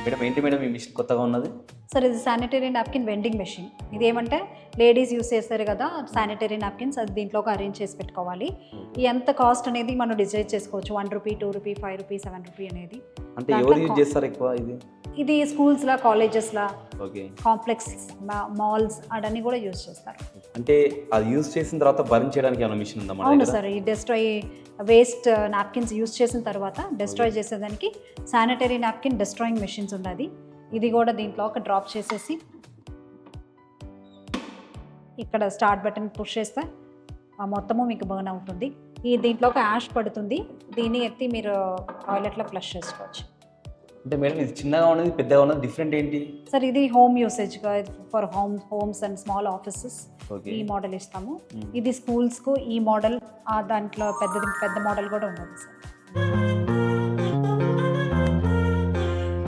Madam ఏంటి madam ఈ machine కొత్తగా ఉన్నది? సార్ ఇది శానిటరీ నాప్కిన్ వెండింగ్ మెషిన్. ఇది ఏమంటే లేడీస్ యూస్ చేస్తారు కదా శానిటరీ నాప్కిన్స్, అది దీంట్లోకి అరేంజ్ చేసి పెట్టుకోవాలి. ఎంత కాస్ట్ అనేది మనం డిసైడ్ చేసుకోవచ్చు, ₹1, ₹2, ₹5, ₹7 అనేది. అంటే ఎవరు యూజ్ చేస్తారు ఎక్కువ ఇది? ఇది స్కూల్స్లా, కాలేజెస్లా, ఓకే. కాంప్లెక్స్, మాల్స్ అడన్నీ కూడా యూజ్ చేస్తారు. అంటే అది యూజ్ చేసిన తర్వాత బర్న్ చేయడానికి ఏమైనా మిషన్ ఉందా మన అవును దగ్గర? సార్, ఈ డెస్ట్రాయ్ వేస్ట్ నాప్కిన్స్ యూజ్ చేసిన తర్వాత డెస్ట్రాయ్ చేసేదానికి శానిటరీ నాప్కిన్ డెస్ట్రాయింగ్ మెషిన్స్ ఉన్నది. ఇది కూడా దీంట్లో ఒక డ్రాప్ చేసేసి ఇక్కడ స్టార్ట్ బటన్ పుష్ చేస్తే ఆ మొత్తము మీకు బర్న్ అవుతుంది. ఈ దీంట్లో ఒక యాష్ పడుతుంది, దీన్ని ఎత్తి మీరు టాయిలెట్లో ఫ్లష్ చేసుకోవచ్చు. అంటే మేడం ఇది చిన్నగా ఉన్నది పెద్దగా ఉన్నది డిఫరెంట్ ఏంటి? సార్ ఇది హోమ్ యూసేజ్గా for homes and small offices okay. ఈ మోడల్ ఇస్తాము. ఇది స్కూల్స్కు ఈ మోడల్, దాంట్లో పెద్ద మోడల్ కూడా ఉన్నది సార్.